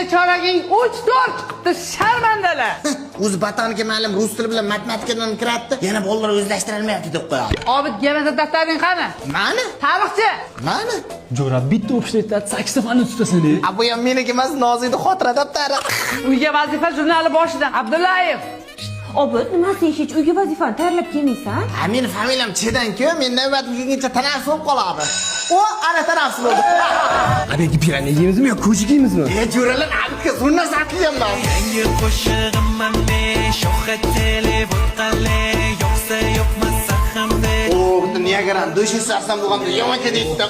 bechoraging 3-4 chiqibdi, sharmandalar. O'zi botaniga ma'lum rus tili bilan matematikadan kiratdi. Yana bolalar o'zlashtira olmayapti deb qo'yadi. Obid, gemada daftaring qani? Mani? Tarixchi. Mani? Jo'ra bitta o'qishda 8 ta fanni tutasan. Bu ham meniki emas, Noziyning xotira daftari. Uyga vazifa jurnali boshidan Abdullayev. Obid, nima sen hech uyga vazifani tayyorlab kelmaysan? Ha, meni familiyam Chedan-ku, men navbat kelguncha tanaffus bo'lib qoladi. O, ana tanaffus bo'ldi. Qanday pirani yeymizmi yo ko'chib yeymizmi? Jo'ralar abka zurna satlayapman. Yangi qo'shig'im mande, sho'xat telib o'tqale, yo'qsa yo'qmasa hamda. O, butun Niagaran do'shi sarsam bo'lganda yomon kedikda.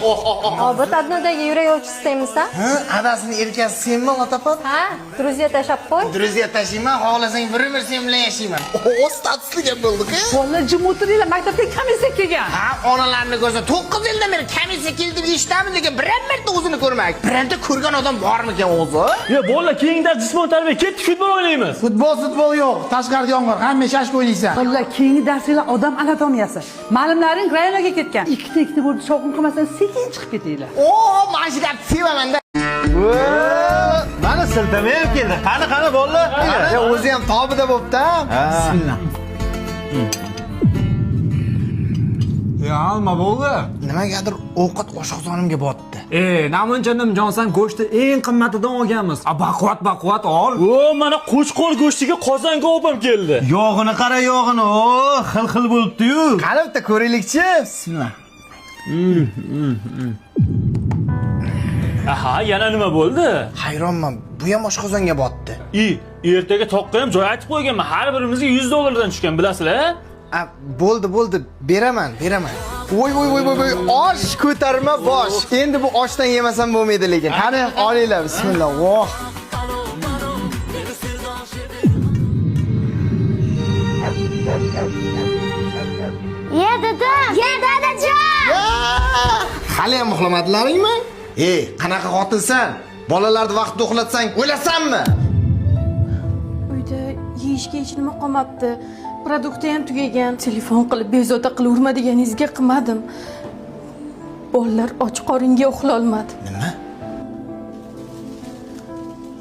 Obid, Adnodagi yurak ovchisi senmisan? Ha, adasini erkasi senmi, Otapat? Ha, Gruziya tashab qo'y. Druziya tashiyman, xohlasang bir sen bilan yashayman. O, statusliga bo'ldik-ku. Bolalar jim o'tiringlar, maktabga komissiya kelgan. Ha, onalarni ko'rsa 9 yildan beri komissiya keldi deb eshitamiz, lekin biron marta o'zini ko'rmak. Bironta ko'rgan odam bormikan o'zi? Yo, bolalar keyingi dars jismoniy tarbiya, ketdik futbol o'ynaymiz. Futbol yo'q. Tashqarida yomg'ir. Hamma shashka o'ynaysan. Bolalar, keyingi darsinglar odam anatomiyasi. Ma'lumlaring rayonga ketgan. Ikkita bo'ldi, shovqin qilmasdan sekin chiqib ketinglar. O, mana shu gapni sevaman-da. Mana siltamay ham keldi. Qani bolalar? Ya o'zi ham tobida bo'pti. Bismillah. Ya, nima bo'ldi? Nimagadir ovqat oshqozonimga botdi. Namunchanim Jonsan go'shti eng qimmatidan olganmiz. Baquvvat ol. O, mana qo'chqor go'shtiga qozonga olib keldi. Yog'ini qara, yog'ini. O, xil bo'libdi-yu. Qani bitta ko'raylikchi. Bismillah. Aha, yana nima bo'ldi? Hayronman, bu ham oshqozonga botdi. Ertaga toqqa ham joy aytib qo'yganman. Har birimizga $100 tushgan, bilasizlar? Bo'ldi, beraman. Voy, osh ko'tarma bosh. Endi bu oshdan yemasam bo'lmaydi lekin. Qani, olinglar, bismillah. Voh. Ye, dadam. Ye, dadajon. Hali ham uxlamadlaringmi? Qanaqa xotinsan? Bolalarni vaqtida uxlatsang, o'lasanmi? Uyda yeyishga hech nima qolmabdi. Produkti ham tugagan. Telefon qilib bezovta qilaverma deganingizga qilmadim. Bolalar och qoringa uxla olmadi. Nima?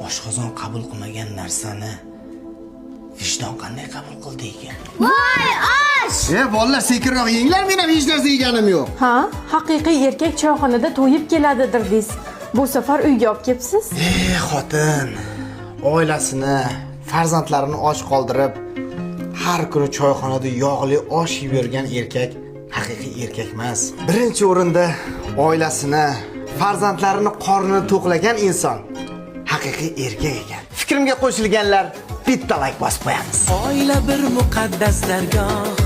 Oshqozon qabul qilmagan narsani vijdon qanday qabul qildi ekan? Voy, osh! Bolalar sekinroq yenglar, men ham hech narsa yeganim yo'q. Ha, haqiqiy erkak choyxonada to'yib keladidir deysiz. Bu safar uyga olib kelibsiz. Xotin oilasini, farzandlarini och qoldirib, har kuni choyxonada yog'li osh yeb yurgan erkak haqiqiy erkak emas. Birinchi o'rinda oilasini, farzandlarini qornini to'qlagan inson haqiqiy erkak ekan. Fikrimga qo'shilganlar bitta like bosib qo'yamiz. Oila bir muqaddas dargoh,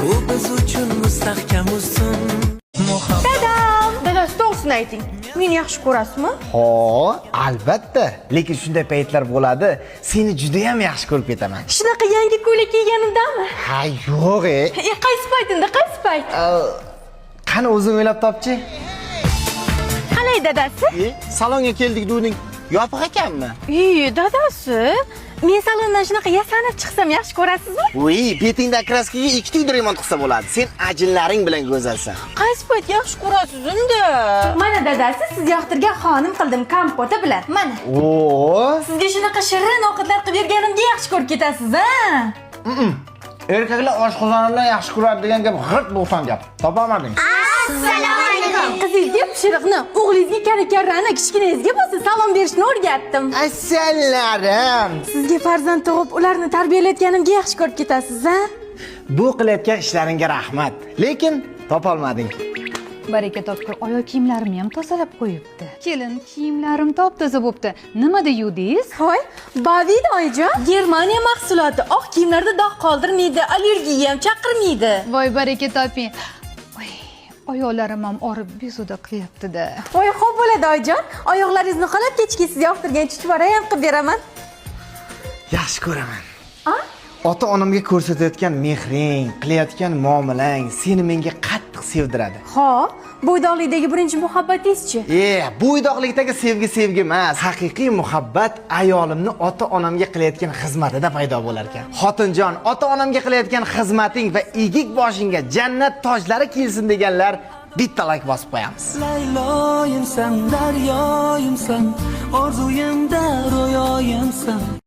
u biz uchun mustahkam ustun. Dadam! Dadasi to'g'risini ayting. Meni yaxshi ko'rasizmi? Albatta. Lekin shunday paytlar bo'ladi, seni juda ham yaxshi ko'rib ketaman. Shunaqa yangi ko'ylak kiyganimdami? Ha, yo'q. Qaysi paytda? Qani o'zing o'ylab topchi? Qalay dadasi? Salonga keldik deging. Yopiq ekanmi? Dadasi, men salondan shunaqa yasanib chiqsam yaxshi ko'rasizmi? Betingda kraskaga 2 tuydir remont qilsa bo'ladi. Sen ajinlaring bilan go'zalsan. Qaysi payt yaxshi ko'rasiz unda? Mana dadasi, siz yoqtirgan xonim qildim kompota bilan. Mana. Sizga shunaqa shirin ovqatlar qilib berganimga yaxshi ko'rib ketasiz, ha? Erkaklar oshqozoni bilan yaxshi ko'radi degan gap g'irt bo'lsan gap. Topolmading. Assalomu alaykum. Qizingizga pishiriqni, o'g'lingizga karakarrani, kichkinangizga bo'lsa salom berishni o'rgatdim. Assalarim. Sizga farzand tug'ib, ularni tarbiyalayotganimga yaxshi ko'rib ketasiz, ha? Bu qilayotgan ishlaringga rahmat. Lekin topolmading. Baraka topgur, oyoq kiyimlarimni ham tozalab qo'yibdi. Kelin, kiyimlarim top-toza bo'pti. Nimada yuvdingiz? Hoy, Bavida oyijon, Germaniya mahsuloti oq kiyimlarda dog' qoldirmaydi, allergiya ham chaqirmaydi. Voy, baraka toping. Oyoqlarim ham orib bezovta qilyapti-da. Voy, xo'p bo'ladi oyijon. Oyoqlaringizni xolab kechga siz yoqtirgan chuchvara ham qilib beraman. Yaxshi ko'raman. Ota-onamga ko'rsatayotgan mehring, qilayotgan muomalang seni menga qattiq sevdiradi. Bo'ydoqlikdagi birinchi muhabbatingiz-chi? Bo'ydoqlikdagi sevgi emas. Haqiqiy muhabbat ayolimni ota-onamga qilayotgan xizmatida paydo bo'lar ekan. Xotinjon, ota-onamga qilayotgan xizmating va egik boshingga jannat tojlari kelsin deganlar bitta like bosib qo'yamiz. Layloyimsan, daryoyimsan, orzuyimda ro'yoyimsan.